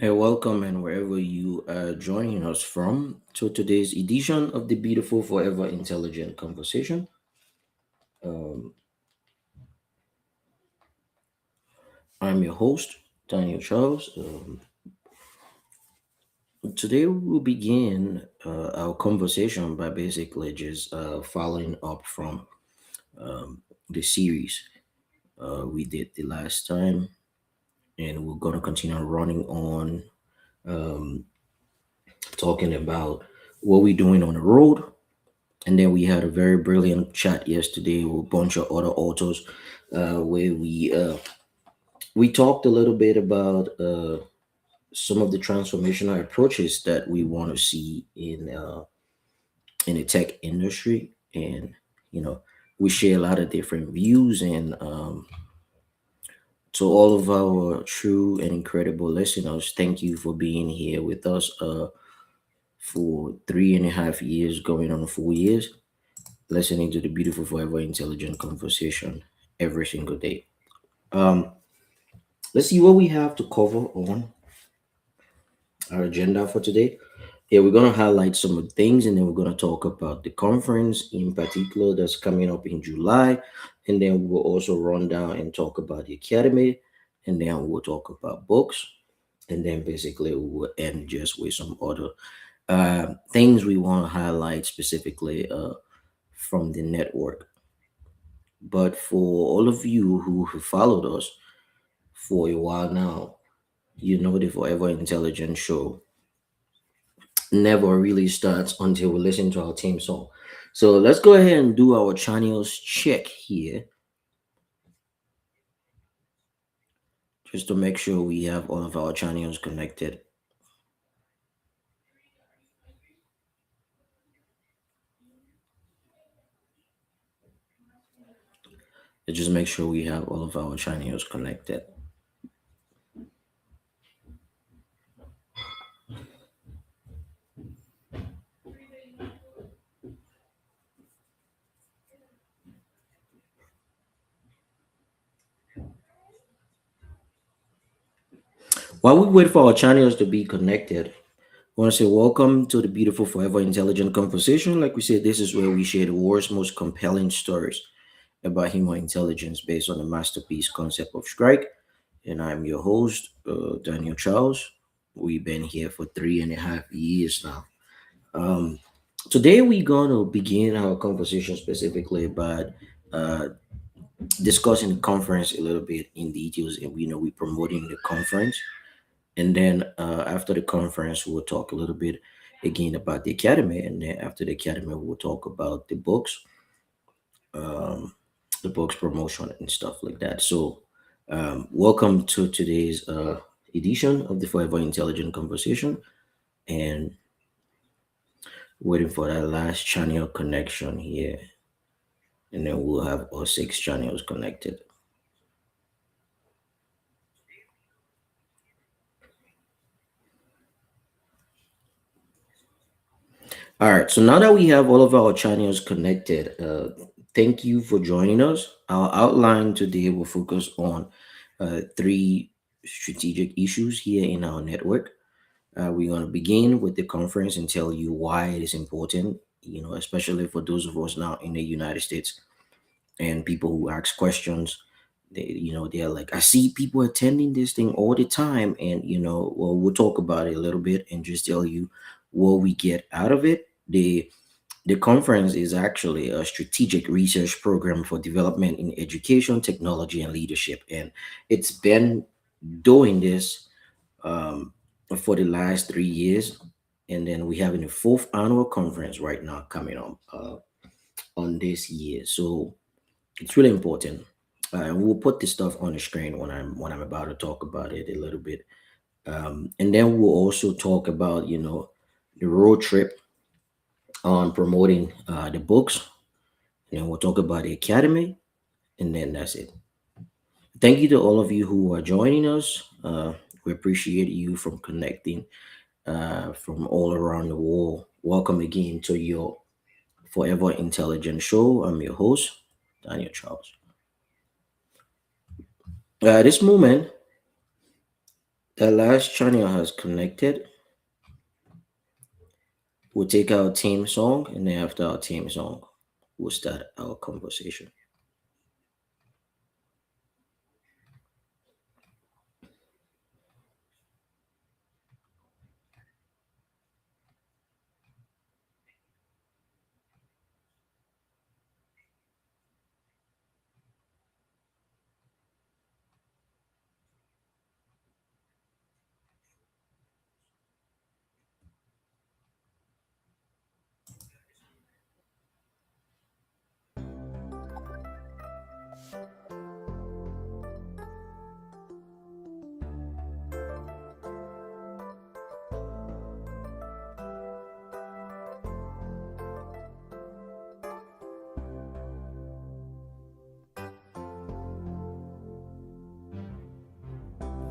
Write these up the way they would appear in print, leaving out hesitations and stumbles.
Hey, welcome, and wherever you are joining us from to today's edition of the Beautiful Forever Intelligent Conversation. Um, I'm your host, Daniel Charles. Today, we'll begin our conversation by basically just following up from the series we did the last time, and we're going to continue running on um, talking about what we're doing on the road. And then we had a very brilliant chat yesterday with a bunch of other authors, where we talked a little bit about some of the transformational approaches that we want to see in the tech industry, and you know we share a lot of different views. And to all of our true and incredible listeners, thank you for being here with us for 3.5 years, going on 4 years, listening to the beautiful forever intelligent conversation every single day. Um, let's see what we have to cover on our agenda for today. Yeah, we're gonna highlight some of the things, and then we're gonna talk about the conference in particular that's coming up in July, and then we'll also run down and talk about the academy, and then we'll talk about books, and then basically we'll end just with some other things we want to highlight specifically from the network. But for all of you who have followed us for a while now, you know the Forever Intelligent show never really starts until we listen to our theme song. So let's go ahead and do our channels check here just to make sure we have all of our channels connected. Let's just make sure we have all of our channels connected. While we wait for our channels to be connected, I want to say welcome to the beautiful Forever Intelligent Conversation. Like we said, this is where we share the world's most compelling stories about human intelligence based on the masterpiece concept of strike. And I'm your host, Daniel Charles. We've been here for 3.5 years now. Um, Today, we're going to begin our conversation specifically about uh, discussing the conference a little bit in details. And we know we're promoting the conference. And then after the conference, we'll talk a little bit again about the academy. And then after the academy, we'll talk about um, the books promotion and stuff like that. So, welcome to today's edition of the Forever Intelligent Conversation. And waiting for that last channel connection here. And then we'll have all six channels connected. All right. So now that we have all of our channels connected, thank you for joining us. Our outline today will focus on three strategic issues here in our network. We're going to begin with the conference and tell you why it is important, especially for those of us now in the United States and people who ask questions. They're like, I see people attending this thing all the time. And, well, we'll talk about it a little bit and just tell you what we get out of it. The conference is actually a strategic research program for development in education, technology, and leadership. And it's been doing this um, for the last 3 years. And then we having a fourth annual conference right now coming up on this year. So it's really important. We'll put this stuff on the screen when I'm about to talk about it a little bit. And then we'll also talk about the road trip on promoting the books. And then we'll talk about the academy, and then that's it. Thank you to all of you who are joining us. We appreciate you from connecting from all around the world. Welcome again to your Forever Intelligent show. I'm your host, Daniel Charles. At this moment, the last channel has connected. We'll take our team song, and then after our team song, we'll start our conversation.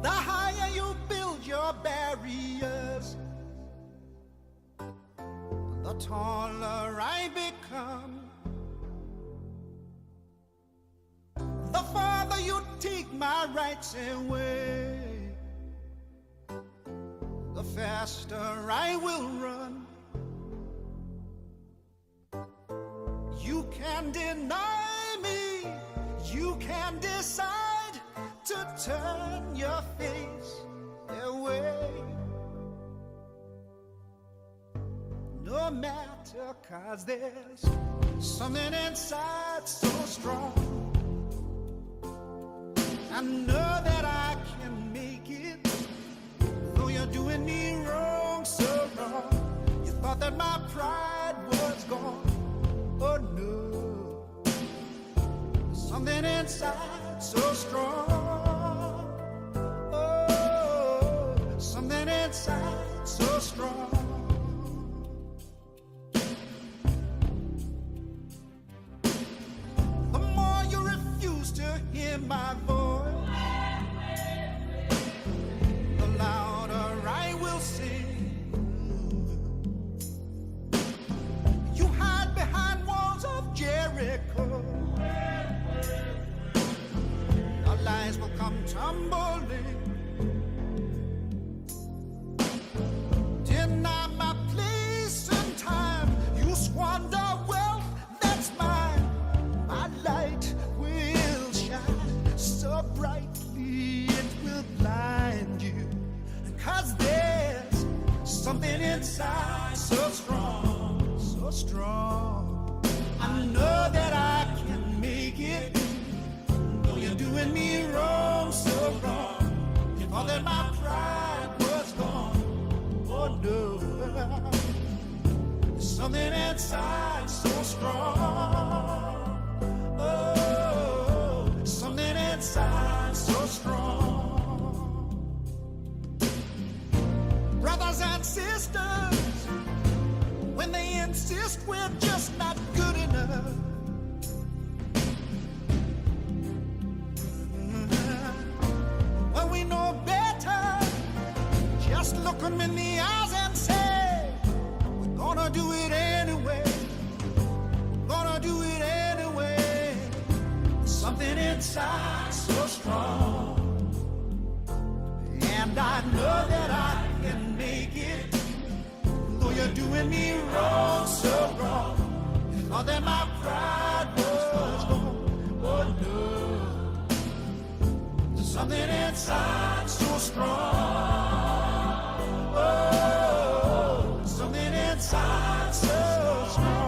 The higher you build your barriers, the taller I become. The farther you take my rights away, the faster I will run. You can deny me, you can decide to turn your face away. No matter, 'cause there's something inside so strong. I know that I can make it, though you're doing me wrong, so wrong. You thought that my pride was gone. Oh no, something inside so strong. Oh, something inside so strong. The more you refuse to hear my voice, the louder I will sing. You hide behind walls of Jericho. Our lies will come tumbling. Deny my place and time. You squander wealth that's mine. My light will shine so brightly it will blind you. 'Cause there's something inside so strong, so strong. I know that I can make it, though you're doing me wrong, so wrong. You thought that my pride was gone. Oh no, there's something inside so strong. Oh, something inside so strong. Brothers and sisters, when they insist we're just not good enough, when we know better, just look them in the eyes and say, we're gonna do it anyway. Gonna do it anyway. Something inside so strong. And I know that I can make it, though you're doing me wrong, so wrong. You thought that my pride was gone. Oh no, there's something inside so strong. Oh, something inside so strong.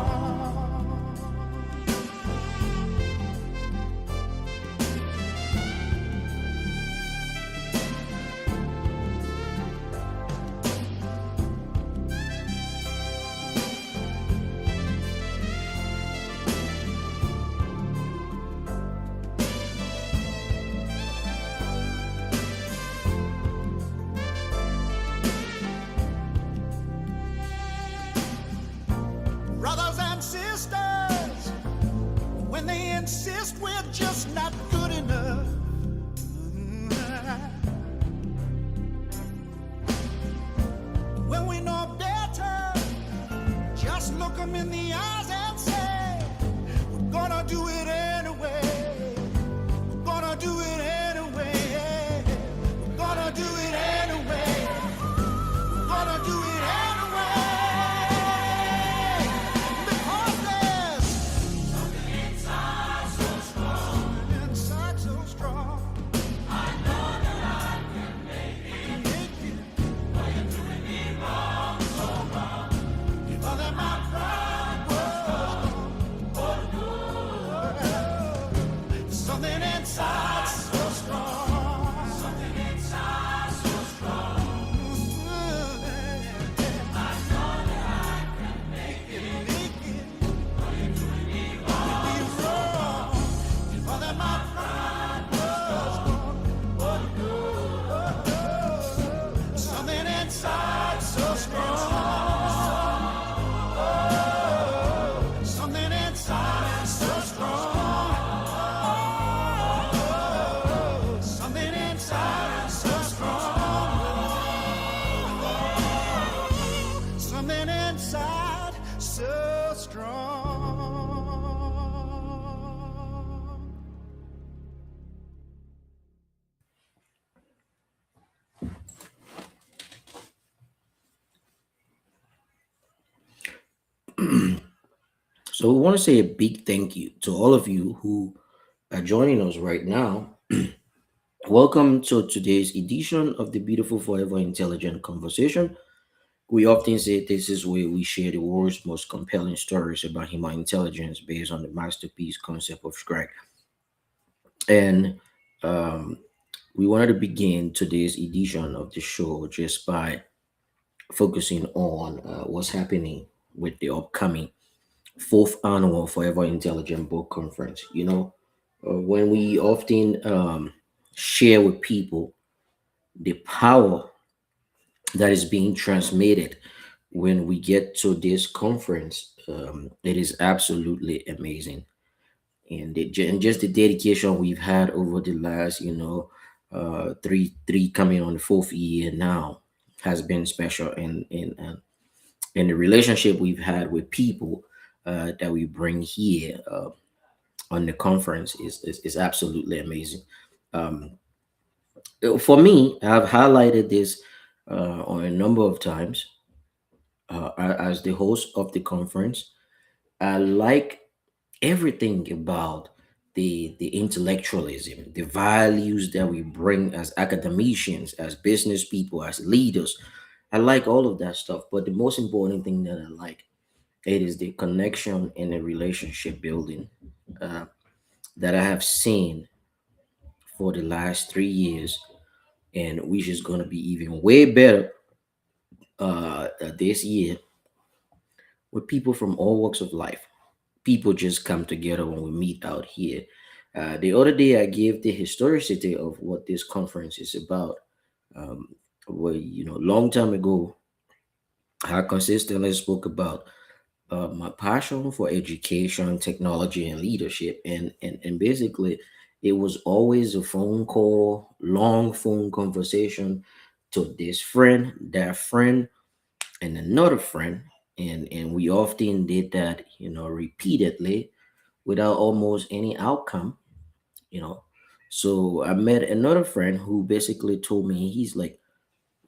Brothers and sisters, when they insist we're just not good enough, when we know better, just look them in the eyes and say, we're gonna do it anyway. We're gonna do it anyway. We're gonna do it anyway. We're gonna do it anyway. Because there's something inside so strong. Inside so strong. I know that I can make it. But you're doing me wrong, so wrong. You thought that my pride was gone. Oh no. Something inside so strong. Something inside so strong. I know that I can make it. But you're doing me wrong. You thought that my pride was gone. Oh no. Something inside so strong. Oh, something inside so strong. Oh, something inside so strong. Something inside so strong. So we want to say a big thank you to all of you who are joining us right now. Welcome to today's edition of the Beautiful Forever Intelligent Conversation. We often say this is where we share the world's most compelling stories about human intelligence based on the masterpiece concept of Scratch. And Um, we wanted to begin today's edition of the show just by focusing on what's happening with the upcoming fourth annual Forever Intelligent Book Conference. When we often share with people the power that is being transmitted when we get to this conference, it is absolutely amazing. And just the dedication we've had over the last, three coming on the fourth year now has been special. And the relationship we've had with people that we bring here on the conference is absolutely amazing. Um, for me, I've highlighted this on a number of times as the host of the conference. I like everything about the intellectualism, the values that we bring as academicians, as business people, as leaders. I like all of that stuff, but the most important thing that I like, it is the connection and the relationship building uh, that I have seen for the last 3 years, and which is going to be even way better this year with people from all walks of life. People just come together when we meet out here. The other day, I gave the historicity of what this conference is about. Um, well, long time ago, I consistently spoke about my passion for education, technology, and leadership, and basically, it was always a phone call, long phone conversation to this friend, that friend, and another friend, and we often did that, repeatedly without almost any outcome, you know. So I met another friend who basically told me, he's like,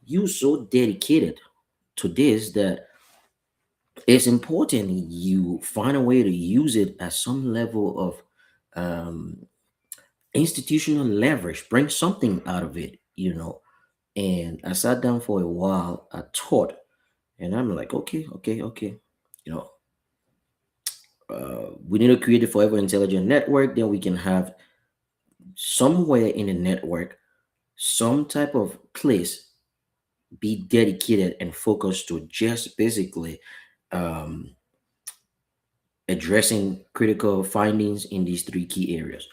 you so dedicated to this that it's important you find a way to use it at some level of institutional leverage, bring something out of it. And I sat down for a while, I taught, and I'm like, okay, okay, okay. You know, we need to create a forever intelligent network. Then we can have somewhere in the network some type of place be dedicated and focused to just basically um, addressing critical findings in these three key areas.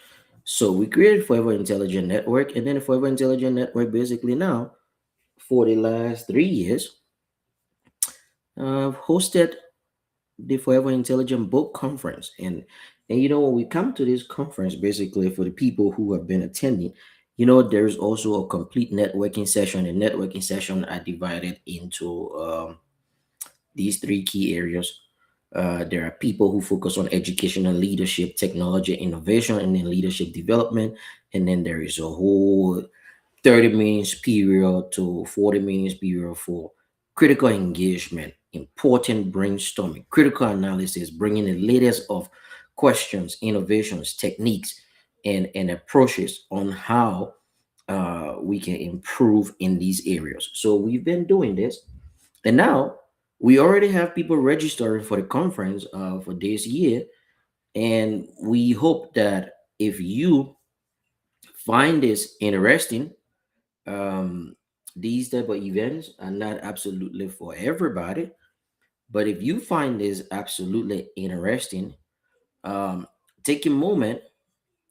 So we created Forever Intelligent Network, and then the Forever Intelligent Network, basically now for the last 3 years, hosted the Forever Intelligent Book Conference. And when we come to this conference, basically for the people who have been attending, there's also a complete networking session. The networking session are divided into these three key areas. There are people who focus on education and leadership, technology, innovation, and then leadership development. And then there is a whole 30 minutes period to 40 minutes period for critical engagement, important brainstorming, critical analysis, bringing the latest of questions, innovations, techniques, and approaches on how we can improve in these areas. So we've been doing this, and now we already have people registering for the conference for this year. And we hope that if you find this interesting, um, these type of events are not absolutely for everybody, but if you find this absolutely interesting, um, take a moment,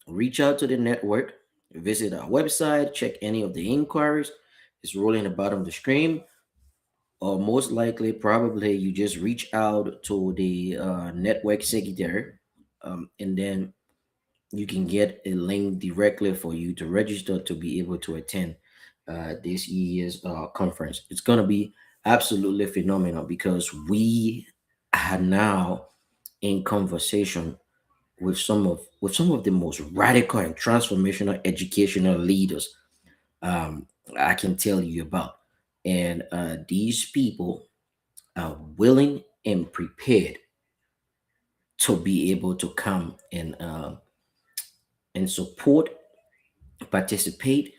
reach out to the network, visit our website, check any of the inquiries. It's rolling at the bottom of the screen, or most likely, probably you just reach out to the network secretary, and then you can get a link directly for you to register to be able to attend this year's conference. It's going to be absolutely phenomenal because we are now in conversation with some of the most radical and transformational educational leaders um, I can tell you about. And these people are willing and prepared to be able to come and support, participate,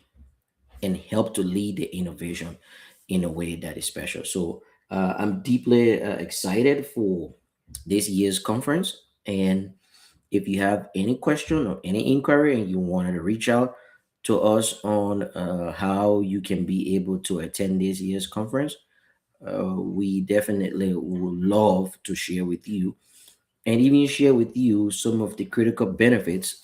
and help to lead the innovation in a way that is special. So I'm deeply excited for this year's conference. And if you have any question or any inquiry and you wanted to reach out to us on how you can be able to attend this year's conference, we definitely would love to share with you and even share with you some of the critical benefits.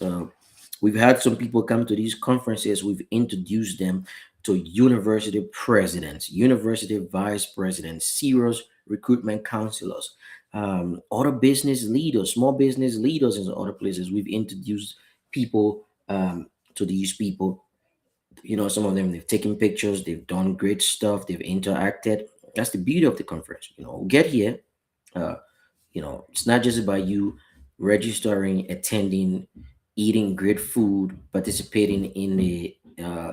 We've had some people come to these conferences, we've introduced them to university presidents, university vice presidents, serious recruitment counselors, other business leaders, small business leaders in other places. We've introduced people to these people. Some of them, they've taken pictures, they've done great stuff, they've interacted. That's the beauty of the conference. Get here. Uh, it's not just about you registering, attending, eating great food, participating in the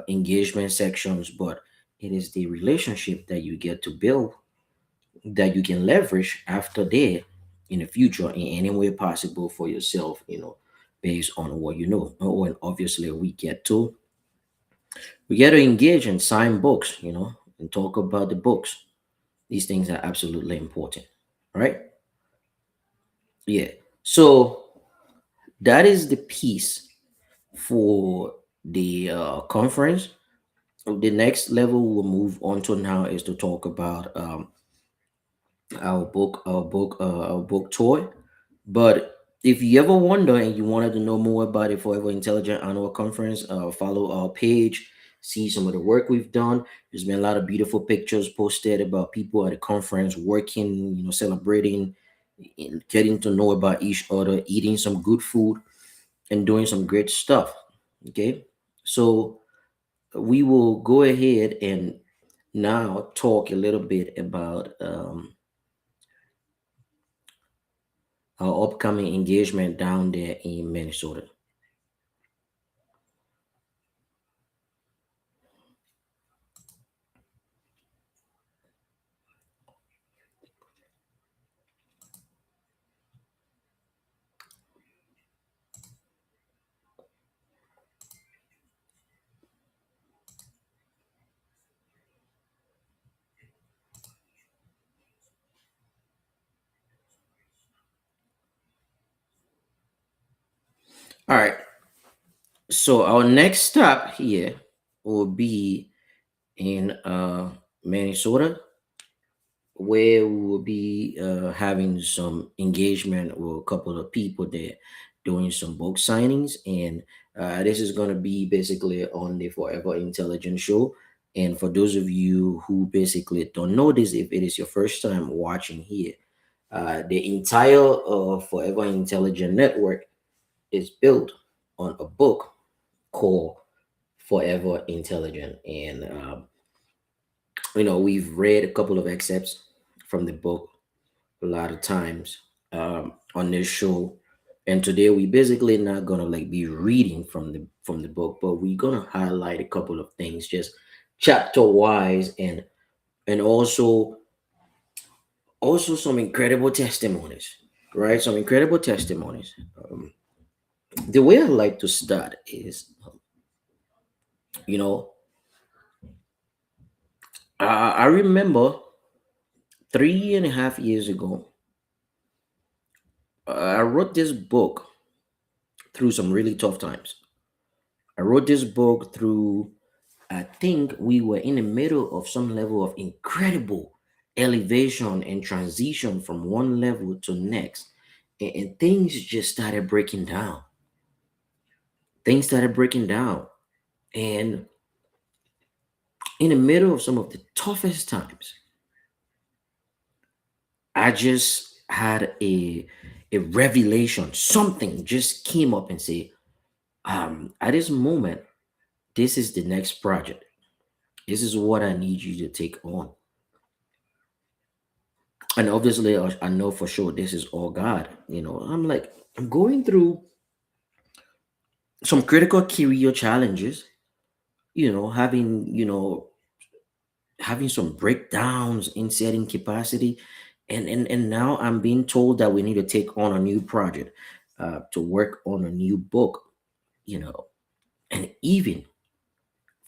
engagement sections, but it is the relationship that you get to build that you can leverage after there in the future in any way possible for yourself, based on what you know. Oh, and obviously we get to engage and sign books, and talk about the books. These things are absolutely important, right? Yeah. So that is the piece for the conference. The next level we'll move on to now is to talk about our book tour. But if you ever wonder and you wanted to know more about the Forever Intelligent Annual Conference, follow our page, see some of the work we've done. There's been a lot of beautiful pictures posted about people at the conference working, celebrating, and getting to know about each other, eating some good food, and doing some great stuff. Okay, so we will go ahead and now talk a little bit about our upcoming engagement down there in Minnesota. All right, so our next stop here will be in Minnesota, where we will be having some engagement with a couple of people there, doing some book signings. And this is going to be basically on the Forever Intelligent show. And for those of you who basically don't know this, if it is your first time watching here, the entire Forever Intelligent network is built on a book called Forever Intelligent. And we've read a couple of excerpts from the book a lot of times on this show. And today we basically not gonna like be reading from the book, but we're gonna highlight a couple of things just chapter wise, and also some incredible testimonies, right? Some incredible testimonies. The way I like to start is, you know, I remember 3.5 years ago, I wrote this book through some really tough times. I wrote this book through, I think we were in the middle of some level of incredible elevation and transition from one level to next. And things just started breaking down. Things started breaking down. And in the middle of some of the toughest times, I just had a revelation. Something just came up and said, at this moment, this is the next project. This is what I need you to take on. And obviously, I know for sure this is all God. I'm like, I'm going through some critical career challenges, having some breakdowns in setting capacity. And now I'm being told that we need to take on a new project, to work on a new book, you know. And even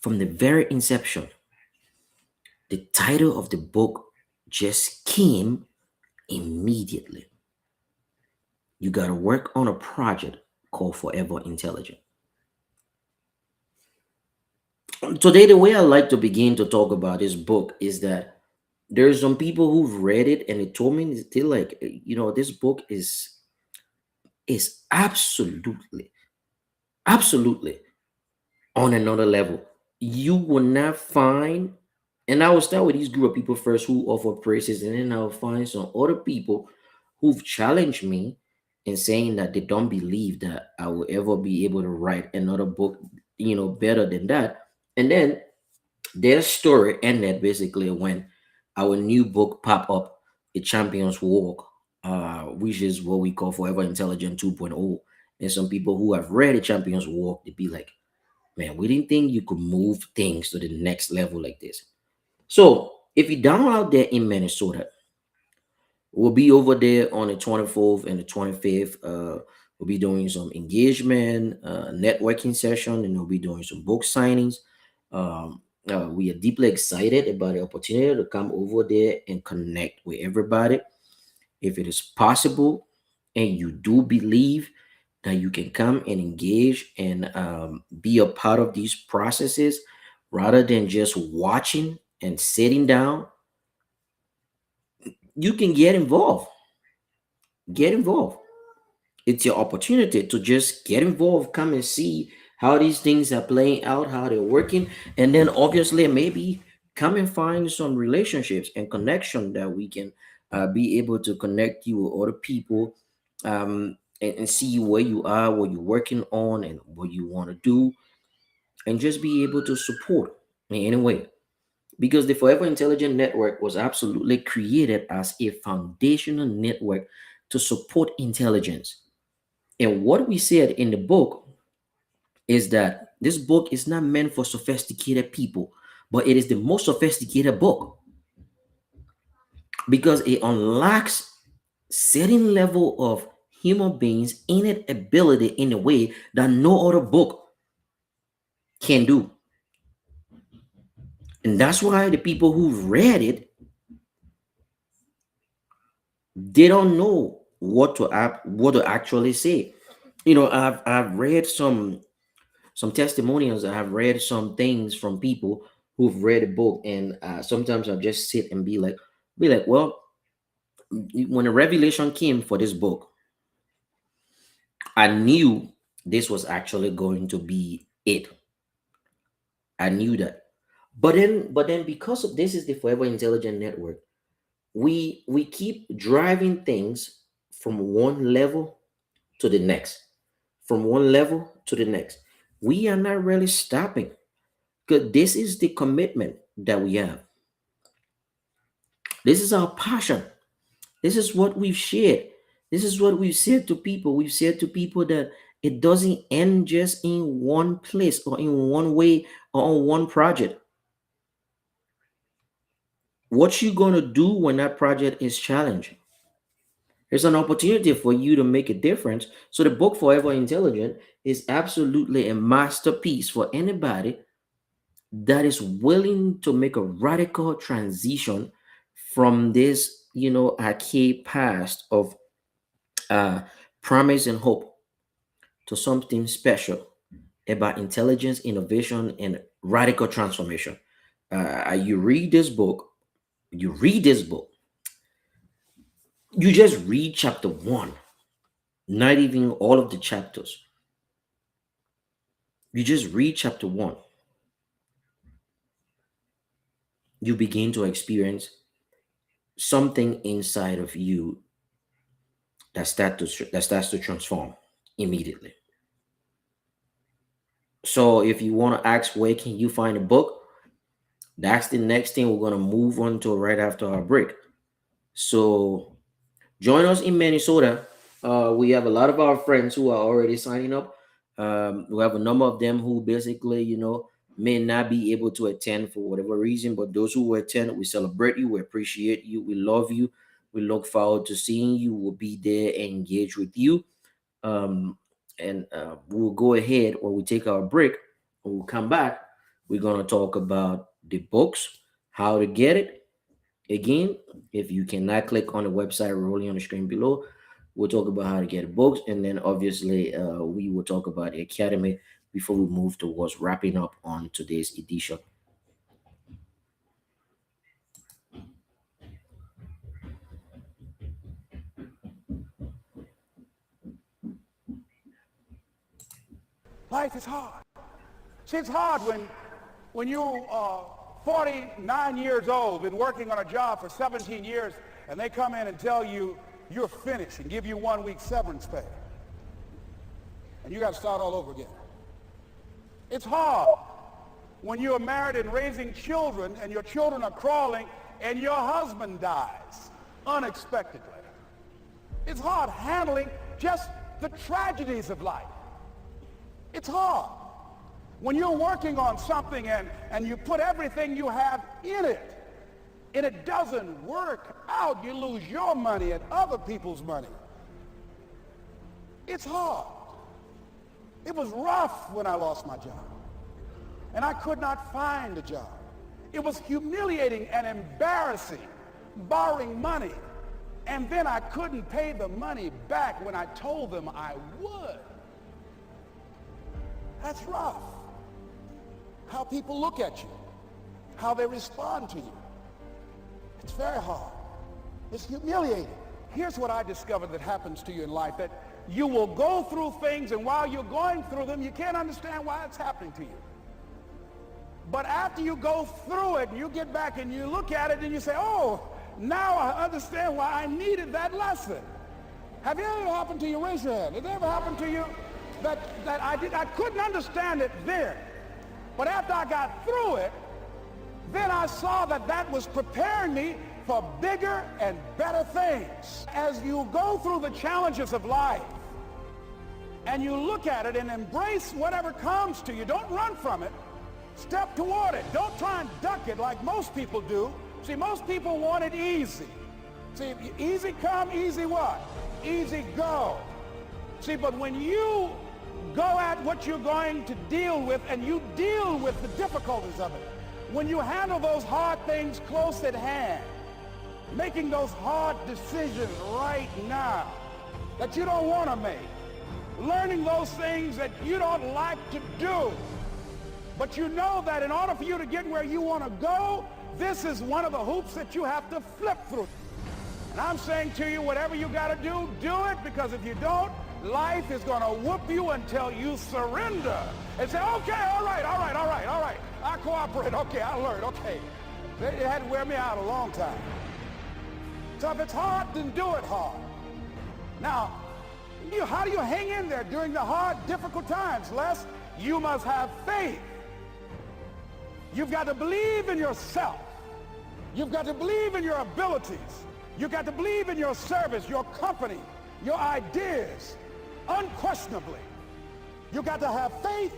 from the very inception, the title of the book just came immediately. You got to work on a project called Forever Intelligent. Today, the way I like to begin to talk about this book is that there's some people who've read it and they told me they like, this book is absolutely on another level. You will not find, and I will start with these group of people first who offer praises, and then I'll find some other people who've challenged me in saying that they don't believe that I will ever be able to write another book, better than that. And then their story ended basically when our new book popped up, A Champion's Walk, which is what we call Forever Intelligent 2.0. And some people who have read A Champion's Walk, they'd be like, man, we didn't think you could move things to the next level like this. So if you're down out there in Minnesota, we'll be over there on the 24th and the 25th. We'll be doing some engagement, networking session, and we'll be doing some book signings. We are deeply excited about the opportunity to come over there and connect with everybody. If it is possible and you do believe that you can come and engage and be a part of these processes rather than just watching and sitting down, you can get involved. Get involved. It's your opportunity to just get involved, come and see how these things are playing out, how they're working, and then obviously maybe come and find some relationships and connection that we can be able to connect you with other people, and see where you are, what you're working on, and what you want to do, and just be able to support in any way. Because the Forever Intelligent Network was absolutely created as a foundational network to support intelligence. And what we said in the book is that this book is not meant for sophisticated people, but it is the most sophisticated book because it unlocks certain level of human beings innate ability in a way that no other book can do. And that's why the people who've read it, they don't know what to actually say. I've read some testimonials. I've read some things from people who've read a book, and sometimes I'll just sit and be like, well, when a revelation came for this book, I knew this was actually going to be it. I knew that. But then because of this is the Forever Intelligent Network, we keep driving things from one level to the next, from one level to the next. We are not really stopping because this is the commitment that we have. This is our passion. This is what we've shared. This is what we've said to people. We've said to people that it doesn't end just in one place or in one way or on one project. What you gonna do when that project is challenged? There's an opportunity for you to make a difference. So the book Forever Intelligent is absolutely a masterpiece for anybody that is willing to make a radical transition from this, archaic past of uh, promise and hope to something special about intelligence, innovation, and radical transformation. You read this book, you read this book, you just read chapter one, not even all of the chapters. You just read chapter one, you begin to experience something inside of you that starts to transform immediately. So if you want to ask where can you find a book, that's the next thing we're going to move on to right after our break. So join us in Minnesota. We have a lot of our friends who are already signing up. We have a number of them who basically, may not be able to attend for whatever reason, but those who will attend, we celebrate you, we appreciate you, we love you, we look forward to seeing you. We'll be there and engage with you. And we'll go ahead when we take our break. When we come back, we're going to talk about the books, how to get it. Again, if you cannot click on the website rolling on the screen below, we'll talk about how to get books. And then obviously, we will talk about the academy before we move towards wrapping up on today's edition? Life is hard. See, it's hard when you are 49 years old, been working on a job for 17 years, and they come in and tell you you're finished and give you 1 week severance pay. And you got to start all over again. It's hard when you are married and raising children and your children are crawling and your husband dies unexpectedly. It's hard handling just the tragedies of life. It's hard when you're working on something and you put everything you have in it and it doesn't work out. You lose your money and other people's money. It's hard. It was rough when I lost my job and I could not find a job. It was humiliating and embarrassing, borrowing money, and then I couldn't pay the money back when I told them I would. That's rough. How people look at you, how they respond to you. It's very hard. It's humiliating. Here's what I discovered that happens to you in life, that you will go through things, and while you're going through them, you can't understand why it's happening to you. But after you go through it, and you get back and you look at it and you say, oh, now I understand why I needed that lesson. Have you ever happened to you? Raise your hand. Has it ever happened to you that I couldn't understand it then, but after I got through it, then I saw that that was preparing me for bigger and better things. As you go through the challenges of life and you look at it and embrace whatever comes to you, don't run from it. Step toward it. Don't try and duck it like most people do. See, most people want it easy. See, easy come, easy what? Easy go. See, but when you go at what you're going to deal with and you deal with the difficulties of it, when you handle those hard things close at hand, making those hard decisions right now that you don't want to make, learning those things that you don't like to do, but you know that in order for you to get where you want to go, this is one of the hoops that you have to flip through. And I'm saying to you, whatever you got to do it, because if you don't, life is going to whoop you until you surrender and say, okay, all right, I cooperate, okay, I learned, okay. It had to wear me out a long time. So if it's hard, then do it hard. Now, how do you hang in there during the hard, difficult times? Les, you must have faith. You've got to believe in yourself. You've got to believe in your abilities. You've got to believe in your service, your company, your ideas, unquestionably. You've got to have faith,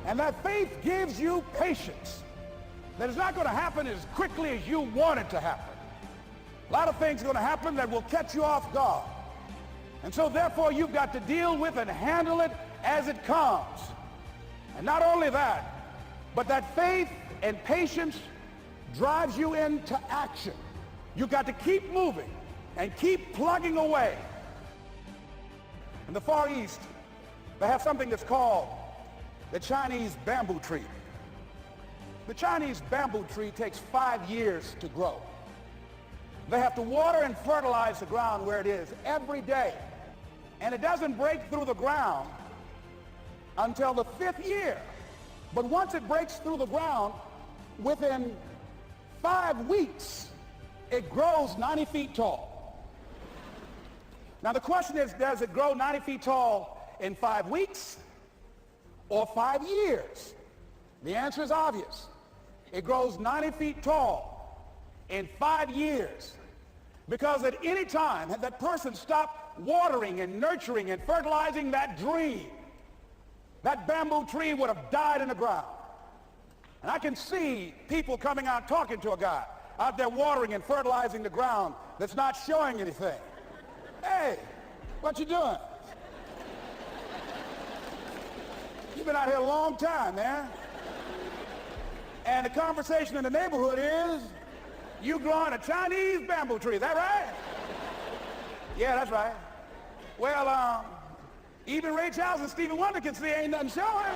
and that faith gives you patience. That is not going to happen as quickly as you want it to happen. A lot of things are going to happen that will catch you off guard. And so therefore you've got to deal with and handle it as it comes. And not only that, but that faith and patience drives you into action. You've got to keep moving and keep plugging away. In the Far East, they have something that's called the Chinese bamboo tree. The Chinese bamboo tree takes 5 years to grow. They have to water and fertilize the ground where it is every day. And it doesn't break through the ground until the 5th year. But once it breaks through the ground, within 5 weeks, it grows 90 feet tall. Now the question is, does it grow 90 feet tall in 5 weeks or 5 years? The answer is obvious. It grows 90 feet tall in 5 years. Because at any time, had that person stopped watering and nurturing and fertilizing that dream, that bamboo tree would have died in the ground. And I can see people coming out talking to a guy out there watering and fertilizing the ground that's not showing anything. Hey, what you doing? You've been out here a long time, man. And the conversation in the neighborhood is, you growing a Chinese bamboo tree, is that right? Yeah, that's right. Well, Even Ray Charles and Stevie Wonder can see ain't nothing showing.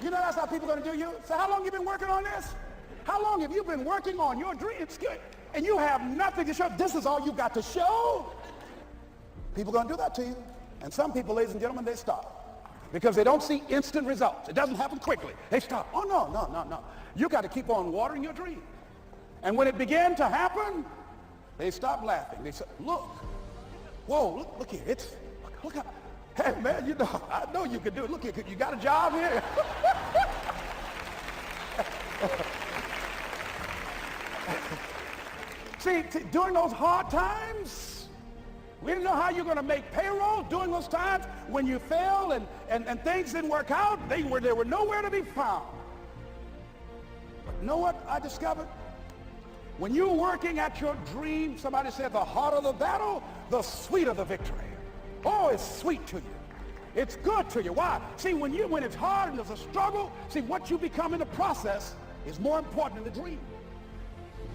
You know that's how people are going to do you? So how long you been working on this? How long have you been working on your dreams? Good. And you have nothing to show. This is all you got to show. People are going to do that to you. And some people, ladies and gentlemen, they stop. Because they don't see instant results. It doesn't happen quickly. They stop. Oh, no, no, no, no. You got to keep on watering your dream. And when it began to happen, they stopped laughing. They said, look. Whoa, look here. Look how, hey, man, you know, I know you can do it. Look here, you got a job here? See, during those hard times, we didn't know how you're going to make payroll. During those times when you failed and things didn't work out, they were nowhere to be found. But you know what I discovered? When you're working at your dream, somebody said the harder the battle, the sweeter the victory. Oh, it's sweet to you. It's good to you. Why? See, when it's hard and there's a struggle, see, what you become in the process is more important than the dream.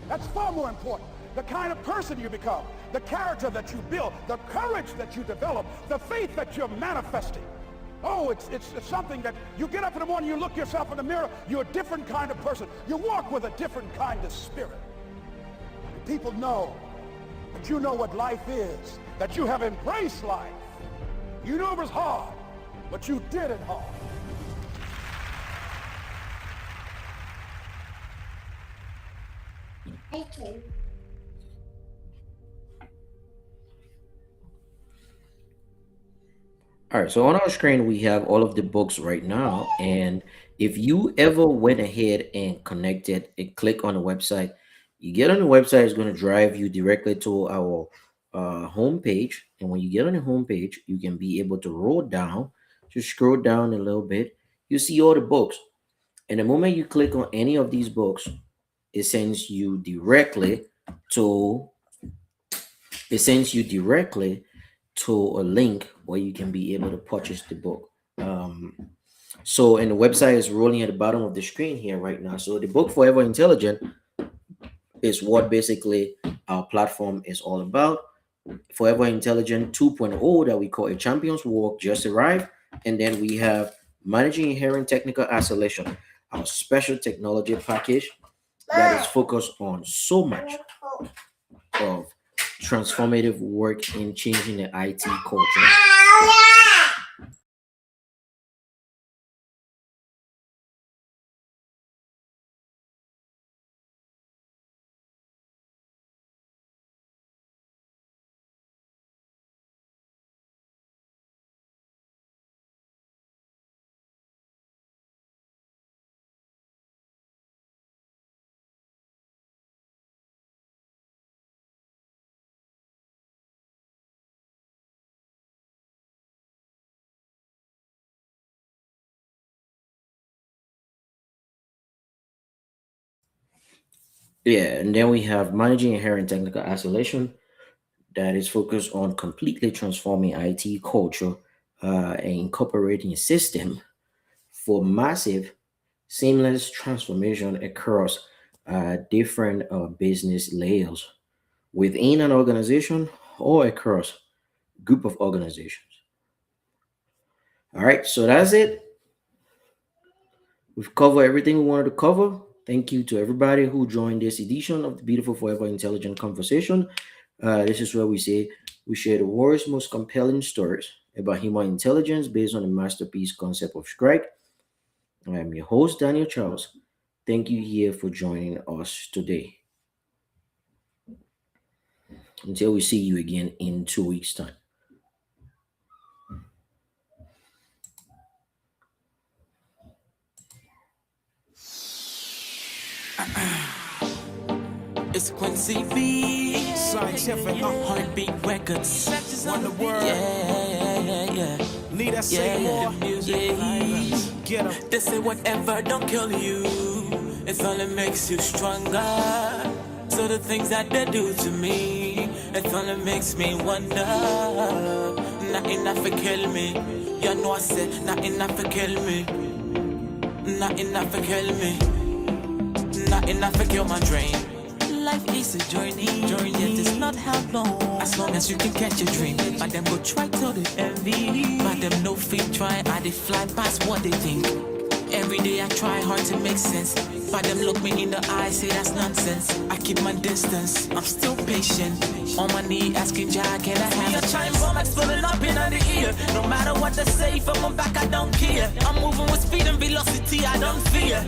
That's far more important. The kind of person you become, the character that you build, the courage that you develop, the faith that you're manifesting. Oh, it's something that you get up in the morning, you look yourself in the mirror, you're a different kind of person. You walk with a different kind of spirit. People know that you know what life is, that you have embraced life. You know it was hard, but you did it hard. Okay. All right, so on our screen, we have all of the books right now. And if you ever went ahead and connected and click on the website, you get on the website, it's going to drive you directly to our homepage. And when you get on the homepage, you can be able to roll down, just scroll down a little bit. You see all the books. And the moment you click on any of these books, it sends you directly to a link where you can be able to purchase the book. So, and the website is rolling at the bottom of the screen here right now. So the book Forever Intelligent is what basically our platform is all about. Forever Intelligent 2.0 that we call A Champion's Walk just arrived. And then we have Managing Inherent Technical Isolation, our special technology package that is focused on so much of transformative work in changing the IT culture. Yeah, and then we have Managing Inherent Technical Isolation that is focused on completely transforming IT culture and incorporating a system for massive, seamless transformation across different business layers within an organization or across group of organizations. All right, so that's it. We've covered everything we wanted to cover. Thank you to everybody who joined this edition of the Beautiful Forever Intelligent Conversation. This is where we say we share the world's most compelling stories about human intelligence based on the masterpiece concept of Shrek. I am your host, Daniel Charles. Thank you here for joining us today. Until we see you again in 2 weeks' time. It's Quincy B. Scientific, Heartbeat Records. Wonder World. Yeah. Need I say more? Get 'em. They say whatever don't kill you, it only makes you stronger. So the things that they do to me, it only makes me wonder. Not enough to kill me. You know I said not enough to kill me. Not enough to kill me. Not enough to kill my dream. life is a journey, yet it's not how long. As long as you can catch a dream, but them go try till they envy. But them no feet try, I they fly past what they think. Every day I try hard to make sense, but them look me in the eye, say that's nonsense. I keep my distance, I'm still patient. On my knee asking Jah, can I have a chime bomb exploding up in the ear? No matter what they say, from my back I don't care. I'm moving with speed and velocity, I don't fear.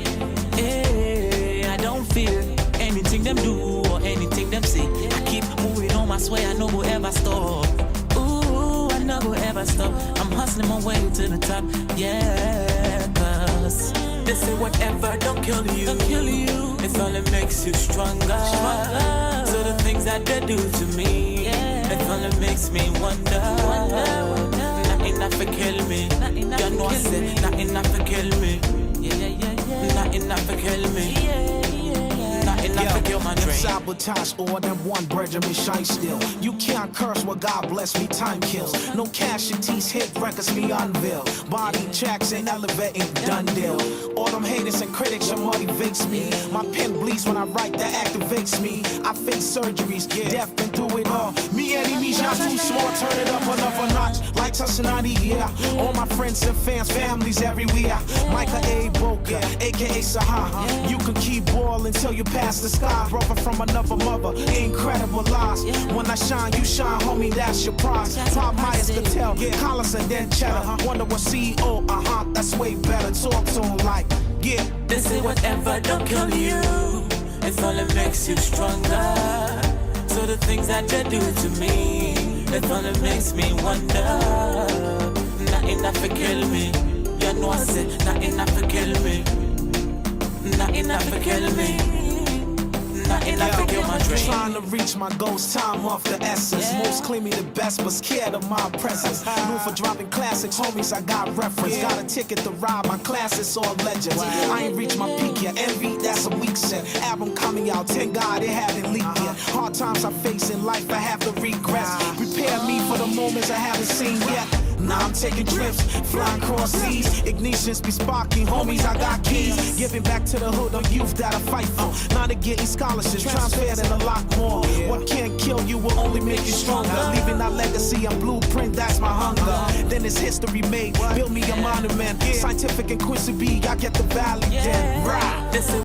Hey, I don't fear anything them do or anything them say. I keep moving on my way, I know go ever stop. Ooh, I know go ever stop. I'm hustling my way to the top, yeah. Cause they say whatever don't kill you, it only makes you stronger. So the things that they do to me, it only makes me wonder. Not enough to kill me. You know I said not enough to kill me. Not enough to kill me. Not enough to kill my dream. Sabotage or them one Benjamin shine still. You can't curse what God bless me, time kills. No casualties, hit records me unveil. Body checks and elevating, done deal. All them haters and critics, your motivates me. My pen bleeds when I write, that activates me. I face surgeries, death been through it all. Me enemies, not too small, turn it up another notch. Like Cincinnati, yeah. All my friends and fans, families everywhere. Micah A. Boca, aka Saha. You can keep balling till you pass the sky. Brother from another mother, incredible lies. When I shine, you shine, homie, that's your prize. Pop Myers could tell, Collins and then Cheddar. Wonder what CEO, that's way better. Talk to him like, yeah. They say whatever don't kill you, it only makes you stronger. So the things that they do to me, it only makes me wonder. Not enough to kill me. You know I said, not enough to kill me. Not enough to kill me. Not enough to kill my dream. Trying to reach my goals, time off the essence. Most claim me the best, but scared of my presence. Known for dropping classics, homies, I got reference. Got a ticket to ride, my class is all legends. I ain't reached my peak yet, envy, that's a weak set. Album coming out, thank God it haven't leaked yet. Hard times I face in life, I have to regress. Prepare me for the moments I haven't seen yet. Now I'm taking trips, flying across seas. Ignitions be sparking, homies, I got keys. Giving back to the hood of youth that I fight for. Now they're getting scholarships, transferred and a lot more. What can't kill you will only make you stronger. Leaving that legacy and blueprint, that's my hunger. Then it's history made, build me a monument. Scientific and Quincy B, I get the valley then. Right.